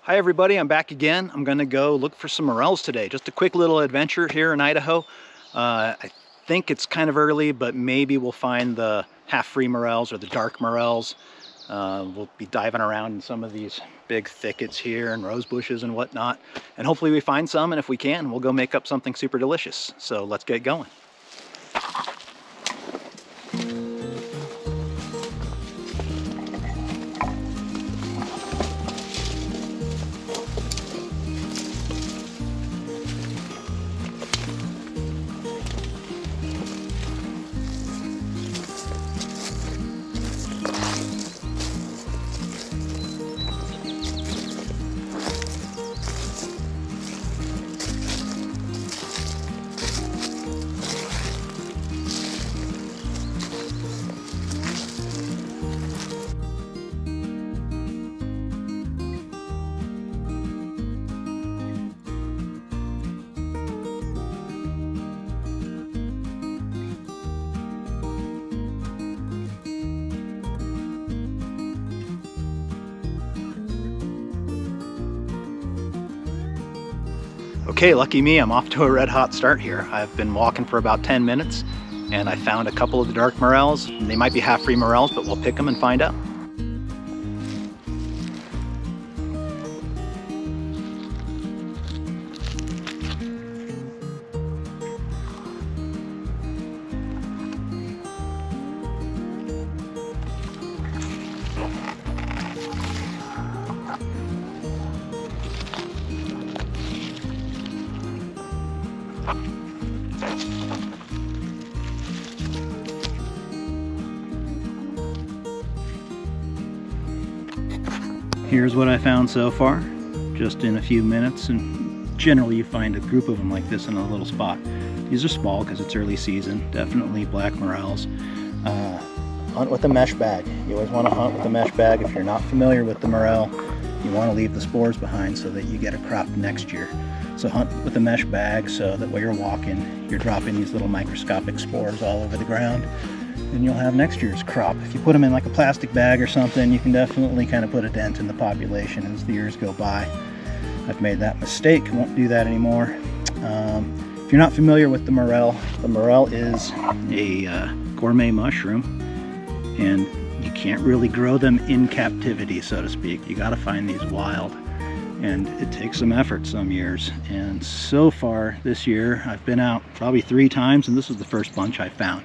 Hi everybody, I'm back again. I'm gonna go look for some morels today. Just a quick little adventure here in Idaho. I think it's kind of early, but maybe we'll find the half-free morels or the dark morels. We'll be diving around in some of these big thickets here and rose bushes and whatnot. And hopefully we find some, and if we can, we'll go make up something super delicious. So let's get going. Okay, lucky me, I'm off to a red hot start here. I've been walking for about 10 minutes and I found a couple of the dark morels. They might be half-free morels, but we'll pick them and find out. Here's what I found so far, just in a few minutes, and generally you find a group of them like this in a little spot. These are small because it's early season, definitely black morels. Hunt with a mesh bag. You always want to hunt with a mesh bag. If you're not familiar with the morel, you want to leave the spores behind so that you get a crop next year. So hunt with a mesh bag so that while you're walking, you're dropping these little microscopic spores all over the ground, and you'll have next year's crop. If you put them in like a plastic bag or something, you can definitely kind of put a dent in the population as the years go by. I've made that mistake, won't do that anymore. If you're not familiar with the morel is a gourmet mushroom, and you can't really grow them in captivity, so to speak. You gotta find these wild, and it takes some effort some years. And so far this year, I've been out probably 3 times, and this is the first bunch I found.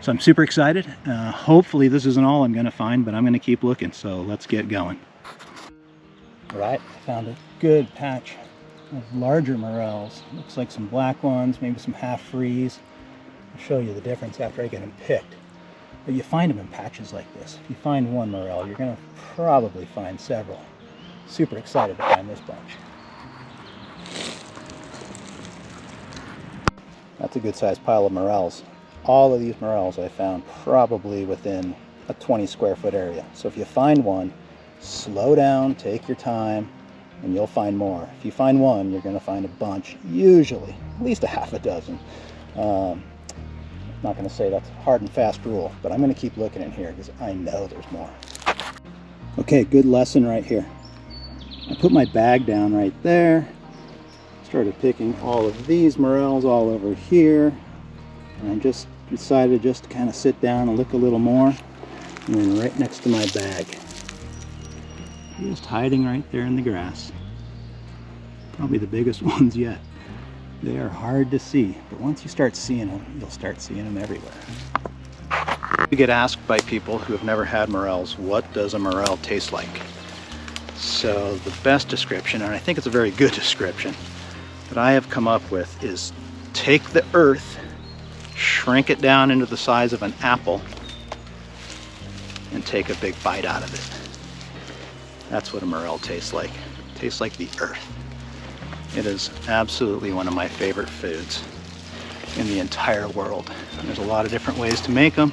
So I'm super excited. Hopefully this isn't all I'm gonna find, but I'm gonna keep looking, so let's get going. All right, I found a good patch of larger morels. Looks like some black ones, maybe some half-frees. I'll show you the difference after I get them picked. But you find them in patches like this. If you find one morel, you're gonna probably find several. Super excited to find this bunch. That's a good sized pile of morels. All of these morels I found probably within a 20 square foot area. So if you find one, slow down, take your time, and you'll find more. If you find one, you're going to find a bunch, usually, at least a half a dozen. I'm not going to say that's a hard and fast rule, but I'm going to keep looking in here because I know there's more. Okay, good lesson right here. I put my bag down right there, started picking all of these morels all over here, and I just decided just to kind of sit down and look a little more, and then right next to my bag, just hiding right there in the grass. Probably the biggest ones yet. They are hard to see, but once you start seeing them, you'll start seeing them everywhere. We get asked by people who have never had morels, what does a morel taste like? So the best description, and I think it's a very good description, that I have come up with is take the earth, shrink it down into the size of an apple, and take a big bite out of it. That's what a morel tastes like. It tastes like the earth. It is absolutely one of my favorite foods in the entire world. And there's a lot of different ways to make them.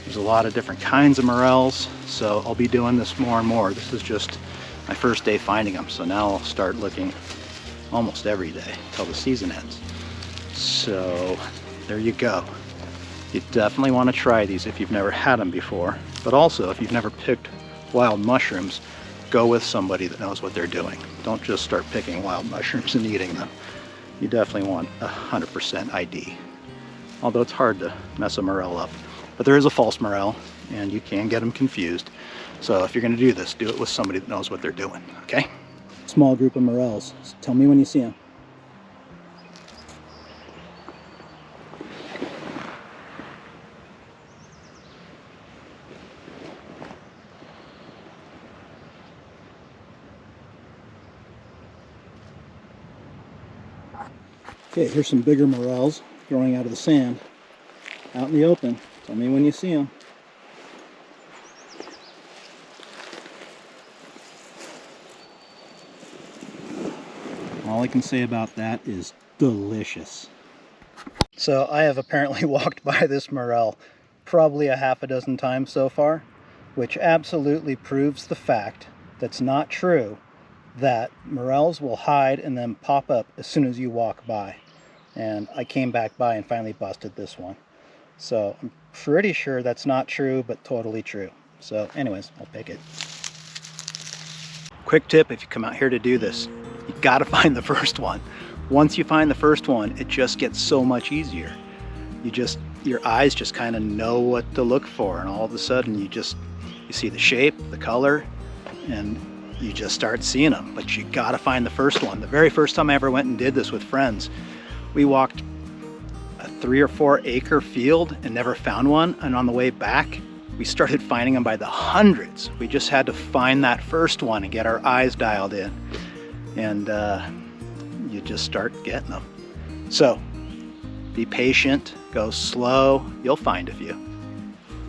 There's a lot of different kinds of morels, so I'll be doing this more and more. This is just my first day finding them, so now I'll start looking almost every day until the season ends. So there you go. You definitely want to try these if you've never had them before, but also if you've never picked wild mushrooms, go with somebody that knows what they're doing. Don't just start picking wild mushrooms and eating them. You definitely want 100% ID. Although it's hard to mess a morel up. But there is a false morel, and you can get them confused. So if you're going to do this, do it with somebody that knows what they're doing, okay? Small group of morels. So tell me when you see them. Okay, here's some bigger morels growing out of the sand, out in the open. Tell me when you see them. All I can say about that is delicious. So I have apparently walked by this morel probably a half a dozen times so far, which absolutely proves the fact that's not true that morels will hide and then pop up as soon as you walk by. And I came back by and finally busted this one. So I'm pretty sure that's not true, but totally true. So anyways, I'll pick it. Quick tip if you come out here to do this, you gotta find the first one. Once you find the first one, it just gets so much easier. Your eyes just kind of know what to look for, and all of a sudden you see the shape, the color, and you just start seeing them. But you gotta find the first one. The very first time I ever went and did this with friends, we walked a 3 or 4 acre field and never found one, and on the way back we started finding them by the hundreds. We just had to find that first one and get our eyes dialed in, and you just start getting them. So be patient, go slow, you'll find a few.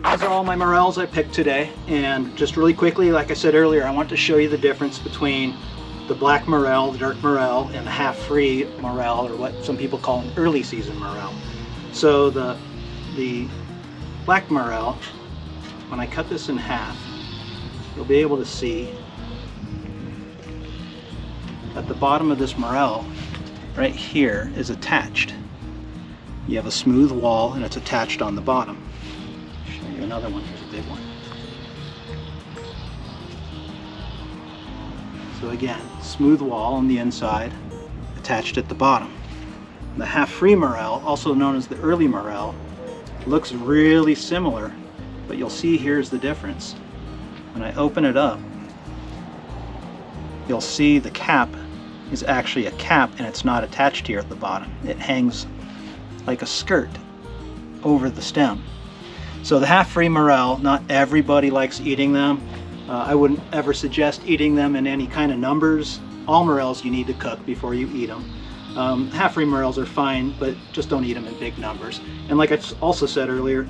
Those are all my morels I picked today, and just really quickly, like I said earlier, I want to show you the difference between the black morel, the dark morel, and the half-free morel, or what some people call an early season morel. So the black morel, when I cut this in half, you'll be able to see at the bottom of this morel right here is attached. You have a smooth wall and it's attached on the bottom. I'll show you another one. Here's a big one. So again, smooth wall on the inside, attached at the bottom. The half-free morel, also known as the early morel, looks really similar, but you'll see here's the difference. When I open it up, you'll see the cap is actually a cap, and it's not attached here at the bottom. It hangs like a skirt over the stem. So the half-free morel, not everybody likes eating them. I wouldn't ever suggest eating them in any kind of numbers. All morels you need to cook before you eat them. Half-free morels are fine, but just don't eat them in big numbers. And like I also said earlier,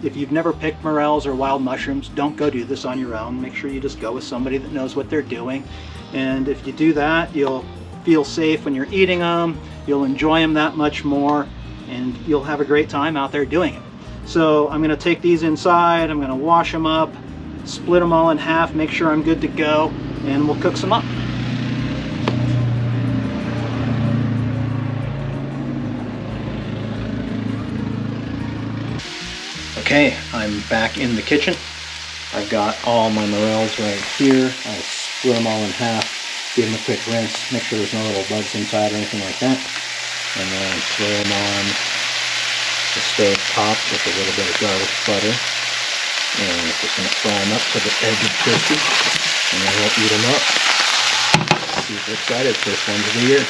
if you've never picked morels or wild mushrooms, don't go do this on your own. Make sure you just go with somebody that knows what they're doing. And if you do that, you'll feel safe when you're eating them, you'll enjoy them that much more, and you'll have a great time out there doing it. So I'm going to take these inside, I'm going to wash them up, split them all in half, make sure I'm good to go, and we'll cook some up. Okay, I'm back in the kitchen. I've got all my morels right here. I'll split them all in half, give them a quick rinse, make sure there's no little bugs inside or anything like that, and then throw them on the stove top with a little bit of garlic butter, and just going to fry them up to the edge of crispy, and then we'll eat them up. Super excited, first ones of the year.